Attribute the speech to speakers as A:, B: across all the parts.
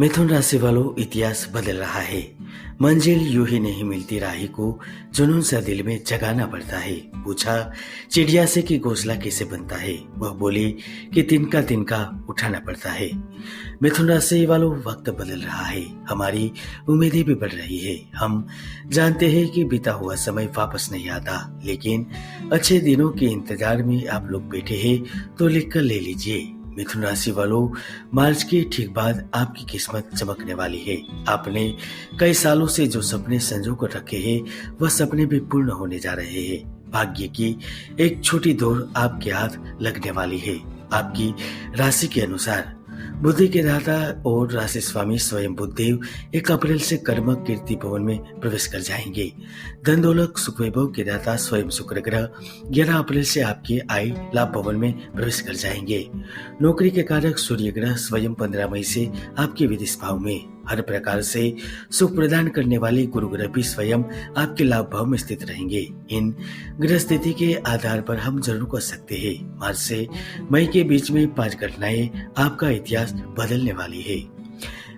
A: मिथुन राशि वालों, इतिहास बदल रहा है। मंजिल यूं ही नहीं मिलती, राही को जुनून सा दिल में जगाना पड़ता है। पूछा चिड़िया से कि घोंसला कैसे बनता है। वह बोली कि तिनका तिनका उठाना पड़ता है। मिथुन राशि वालों, वक्त बदल रहा है, हमारी उम्मीदें भी बढ़ रही है। हम जानते हैं कि बीता हुआ समय वापस नहीं आता, लेकिन अच्छे दिनों के इंतजार में आप लोग बैठे हैं तो लिख कर ले लीजिए। मिथुन राशि वालों, मार्च के ठीक बाद आपकी किस्मत चमकने वाली है। आपने कई सालों से जो सपने संजो कर रखे हैं, वह सपने भी पूर्ण होने जा रहे हैं। भाग्य की एक छोटी दौड़ आपके हाथ लगने वाली है। आपकी राशि के अनुसार बुद्धि के दाता और राशि स्वामी स्वयं बुद्धदेव 1 अप्रैल से कर्म कीर्ति भवन में प्रवेश कर जाएंगे। धन दौलत सुख वैभव के दाता स्वयं शुक्र ग्रह 11 अप्रैल से आपके आय लाभ भवन में प्रवेश कर जाएंगे। नौकरी के कारक सूर्य ग्रह स्वयं 15 मई से आपके विदेश भाव में हर प्रकार से सुख प्रदान करने वाले गुरु ग्रह भी स्वयं आपके लाभ भाव में स्थित रहेंगे। इन ग्रह स्थिति के आधार पर हम जरूर कह सकते हैं, मार्च से मई के बीच में 5 घटनाएं आपका इतिहास बदलने वाली है।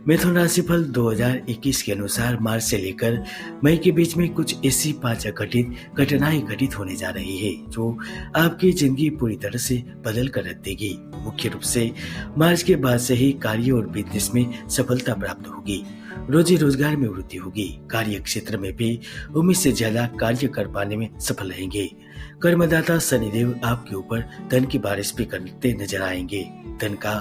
A: मिथुन राशिफल 2021 के अनुसार मार्च से लेकर मई के बीच में कुछ ऐसी 5 अघटित घटनाएं घटित होने जा रही है जो आपकी जिंदगी पूरी तरह से बदल कर रख देगी। मुख्य रूप से मार्च के बाद से ही कार्य और बिजनेस में सफलता प्राप्त होगी। रोजी रोजगार में वृद्धि होगी। कार्य क्षेत्र में भी उम्मीद से ज्यादा कार्य कर पाने में सफल रहेंगे। कर्मदाता शनिदेव आपके ऊपर धन की बारिश भी करते नजर आएंगे। धन का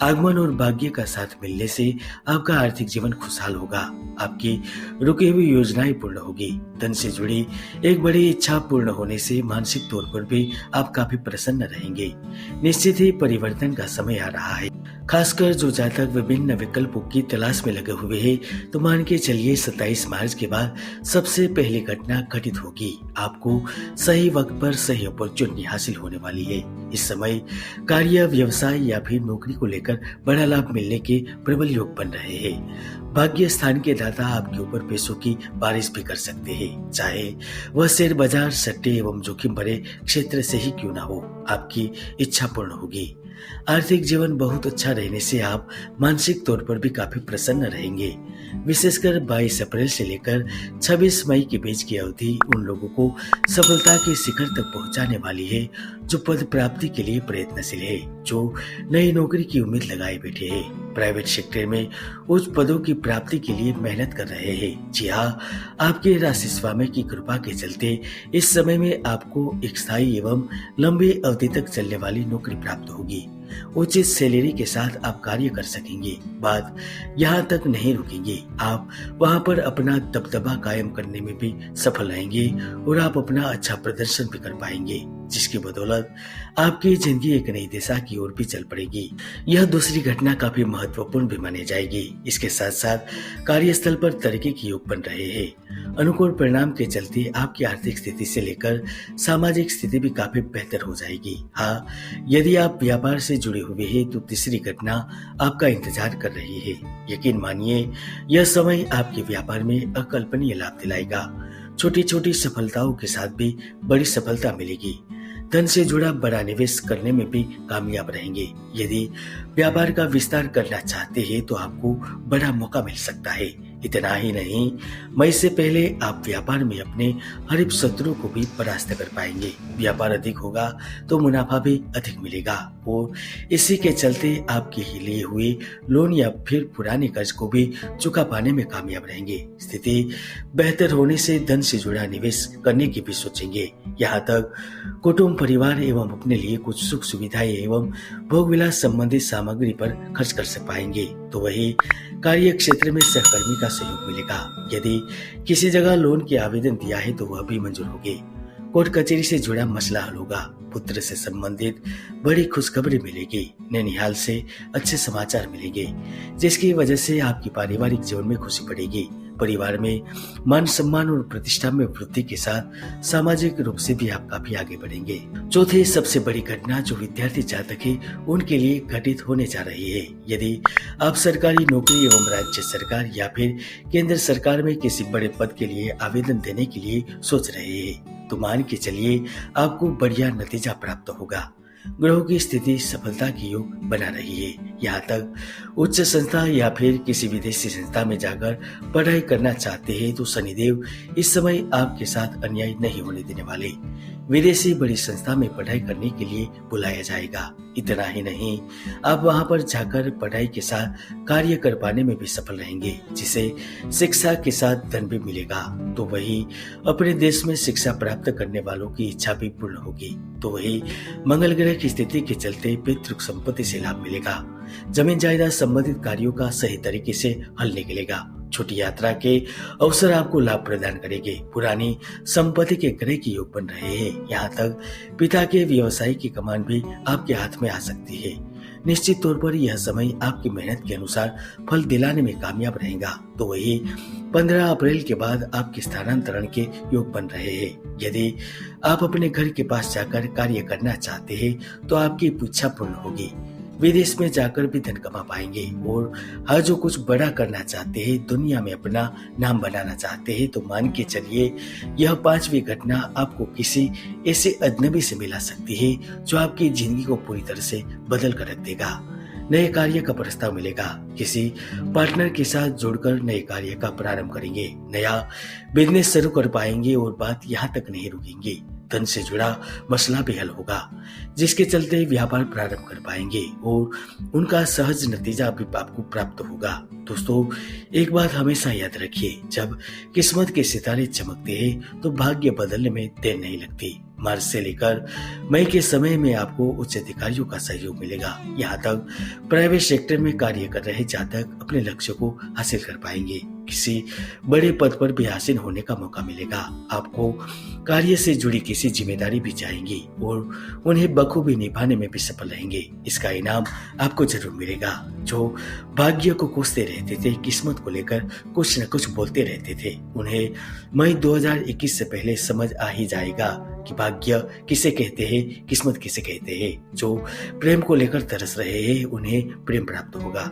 A: आगमन और भाग्य का साथ मिलने से आपका आर्थिक जीवन खुशहाल होगा। आपकी रुकी हुई योजनाएं पूर्ण होगी। धन से जुड़ी एक बड़ी इच्छा पूर्ण होने से मानसिक तौर पर भी आप काफी प्रसन्न रहेंगे। निश्चित ही परिवर्तन का समय आ रहा है। खासकर जो जातक विभिन्न विकल्पों की तलाश में लगे हुए हैं, तो मान के चलिए 27 मार्च के बाद सबसे पहली घटना घटित होगी। आपको सही वक्त पर सही अपॉर्चुनिटी हासिल होने वाली है। इस समय कार्य, व्यवसाय या फिर नौकरी को लेकर बड़ा लाभ मिलने के प्रबल योग बन रहे हैं। भाग्य स्थान के दाता आपके ऊपर पैसों की बारिश भी कर सकते हैं, चाहे वह शेयर बाजार, सट्टे एवं जोखिम भरे क्षेत्र से ही क्यों ना हो। आपकी इच्छा पूर्ण होगी। आर्थिक जीवन बहुत अच्छा रहने से आप मानसिक तौर पर भी काफी प्रसन्न रहेंगे। विशेषकर 22 अप्रैल से लेकर 26 मई के बीच की अवधि उन लोगों को सफलता के शिखर तक पहुंचाने वाली है जो पद प्राप्ति के लिए प्रयत्नशील है, जो नई नौकरी की उम्मीद लगाए बैठे हैं, प्राइवेट सेक्टर में उच्च पदों की प्राप्ति के लिए मेहनत कर रहे हैं। जी हाँ, आपके राशि स्वामी की कृपा के चलते इस समय में आपको एक स्थायी एवं लंबी अवधि तक चलने वाली नौकरी प्राप्त होगी। उचित सैलरी के साथ आप कार्य कर सकेंगे। बात यहाँ तक नहीं रुकेंगे, आप वहाँ पर अपना दबदबा कायम करने में भी सफल रहेंगे और आप अपना अच्छा प्रदर्शन भी कर पाएंगे, जिसकी बदौलत आपकी जिंदगी एक नई दिशा की ओर भी चल पड़ेगी। यह दूसरी घटना काफी महत्वपूर्ण भी मानी जाएगी। इसके साथ साथ कार्यस्थल पर तरक्की के योग बन रहे हैं। अनुकूल परिणाम के चलते आपकी आर्थिक स्थिति से लेकर सामाजिक स्थिति भी काफी बेहतर हो जाएगी। हाँ, यदि आप व्यापार से जुड़े हुए हैं तो तीसरी घटना आपका इंतजार कर रही है। यकीन मानिए, यह समय आपके व्यापार में अकल्पनीय लाभ दिलाएगा। छोटी छोटी सफलताओं के साथ भी बड़ी सफलता मिलेगी। धन से जुड़ा बड़ा निवेश करने में भी कामयाब रहेंगे। यदि व्यापार का विस्तार करना चाहते हैं तो आपको बड़ा मौका मिल सकता है। इतना ही नहीं, मई से पहले आप व्यापार में अपने हरीफ शत्रु को भी परास्त कर पाएंगे। व्यापार अधिक होगा तो मुनाफा भी अधिक मिलेगा और इसी के चलते आपके लिए हुए लोन या फिर पुराने कर्ज को भी चुका पाने में कामयाब रहेंगे। स्थिति बेहतर होने से धन से जुड़ा निवेश करने की भी सोचेंगे। यहाँ तक कुटुंब, परिवार एवं अपने लिए कुछ सुख सुविधाएं एवं भोग विलास संबंधित सामग्री पर खर्च कर पाएंगे। तो वही कार्य क्षेत्र में सहकर्मी का सहयोग मिलेगा। यदि किसी जगह लोन के आवेदन दिया है तो वह भी मंजूर होंगे। कोर्ट कचहरी से जुड़ा मसला हल होगा। पुत्र से संबंधित बड़ी खुशखबरी मिलेगी। नैनिहाल से अच्छे समाचार मिलेंगे, जिसकी वजह से आपकी पारिवारिक जीवन में खुशी बढ़ेगी। परिवार में मान सम्मान और प्रतिष्ठा में वृद्धि के साथ सामाजिक रूप से भी आप काफी आगे बढ़ेंगे। चौथी सबसे बड़ी घटना जो विद्यार्थी जातक है उनके लिए घटित होने जा रही है। यदि आप सरकारी नौकरी एवं राज्य सरकार या फिर केंद्र सरकार में किसी बड़े पद के लिए आवेदन देने के लिए सोच रहे हैं तो मान के चलिए आपको बढ़िया नतीजा प्राप्त होगा। ग्रहों की स्थिति सफलता की योग बना रही है। यहाँ तक उच्च संस्था या फिर किसी विदेशी संस्था में जाकर पढ़ाई करना चाहते हैं तो शनिदेव इस समय आपके साथ अन्याय नहीं होने देने वाले। विदेशी बड़ी संस्था में पढ़ाई करने के लिए बुलाया जाएगा। इतना ही नहीं, आप वहां पर जाकर पढ़ाई के साथ कार्य कर पाने में भी सफल रहेंगे, जिसे शिक्षा के साथ धन भी मिलेगा। तो वही अपने देश में शिक्षा प्राप्त करने वालों की इच्छा भी पूर्ण होगी। तो वही मंगल ग्रह की स्थिति के चलते पितृ संपत्ति से लाभ मिलेगा। जमीन जायदाद संबंधित कार्यों का सही तरीके से हल निकलेगा। छोटी यात्रा के अवसर आपको लाभ प्रदान करेंगे। पुरानी संपत्ति के क्रय की योग बन रहे हैं। यहाँ तक पिता के व्यवसाय की कमान भी आपके हाथ में आ सकती है। निश्चित तौर पर यह समय आपकी मेहनत के अनुसार फल दिलाने में कामयाब रहेगा। तो वही 15 अप्रैल के बाद आपके स्थानांतरण के योग बन रहे हैं। यदि आप अपने घर के पास जाकर कार्य करना चाहते हैं तो आपकी इच्छा पूर्ण होगी। विदेश में जाकर भी धन कमा पाएंगे और हर जो कुछ बड़ा करना चाहते हैं, दुनिया में अपना नाम बनाना चाहते हैं, तो मान के चलिए यह 5वीं घटना आपको किसी ऐसे अजनबी से मिला सकती है जो आपकी जिंदगी को पूरी तरह से बदल कर रख देगा। नए कार्य का प्रस्ताव मिलेगा। किसी पार्टनर के साथ जुड़कर नए कार्य का प्रारंभ करेंगे। नया बिजनेस शुरू कर पाएंगे और बात यहाँ तक नहीं रुकेंगे। धन से जुड़ा मसला भी हल होगा, जिसके चलते व्यापार प्रारंभ कर पाएंगे और उनका सहज नतीजा भी आपको प्राप्त होगा। दोस्तों, एक बात हमेशा याद रखिए, जब किस्मत के सितारे चमकते हैं तो भाग्य बदलने में देर नहीं लगती। मार्च से लेकर मई के समय में आपको उच्च अधिकारियों का सहयोग मिलेगा। यहाँ तक प्राइवेट सेक्टर में कार्य कर रहे जातक अपने लक्ष्य को हासिल कर पाएंगे। किसी बड़े पद पर भी हासिल होने का मौका मिलेगा। आपको कार्य से जुड़ी किसी जिम्मेदारी भी जाएंगी और उन्हें बखूबी निभाने में भी सफल रहेंगे। इसका इनाम आपको जरूर मिलेगा। जो भाग्य को कोसते रहते थे, किस्मत को लेकर कुछ न कुछ बोलते रहते थे, उन्हें मई 2021 से पहले समझ आ ही जाएगा कि भाग्य किसे कहते हैं, किस्मत किसे कहते हैं। जो प्रेम को लेकर तरस रहे हैं, उन्हें प्रेम प्राप्त होगा।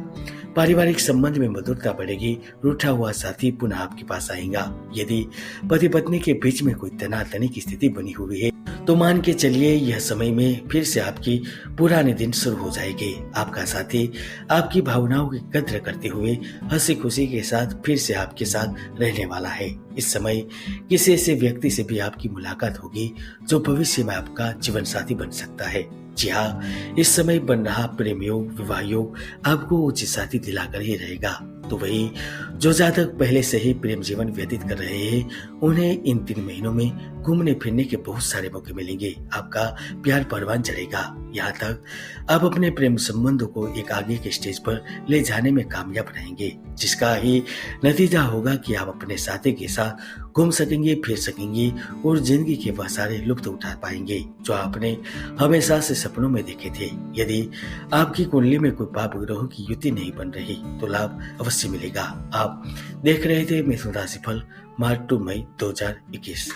A: पारिवारिक संबंध में मधुरता बढ़ेगी। रूठा हुआ साथी पुनः आपके पास आएगा। यदि पति पत्नी के बीच में कोई तनातनी की स्थिति बनी हुई है तो मान के चलिए यह समय में फिर से आपकी पुराने दिन शुरू हो जाएंगे। आपका साथी आपकी भावनाओं की कद्र करते हुए हंसी खुशी के साथ फिर से आपके साथ रहने वाला है। इस समय किसी ऐसे व्यक्ति से भी आपकी मुलाकात होगी जो भविष्य में आपका जीवन साथी बन सकता है। जी हाँ, इस समय बन रहा प्रेम योग, विवाह योग आपको उच्च साथी दिलाकर ही रहेगा। तो वही जो जातक पहले से ही प्रेम जीवन व्यतीत कर रहे हैं, उन्हें इन 3 महीनों में घूमने फिरने के बहुत सारे मौके मिलेंगे। आपका प्यार परवान चढ़ेगा। यहाँ तक आप अपने प्रेम संबंधों को एक आगे के स्टेज पर ले जाने में कामयाब रहेंगे, जिसका ही नतीजा होगा कि आप अपने साथी के साथ घूम सकेंगे, फिर सकेंगे और जिंदगी के वह सारे लुत्फ उठा पाएंगे जो आपने हमेशा से सपनों में देखे थे। यदि आपकी कुंडली में कोई पाप ग्रहों की युति नहीं बन रही तो लाभ अवश्य मिलेगा। आप देख रहे थे मिथुन राशिफल मार्च टू मई 2021।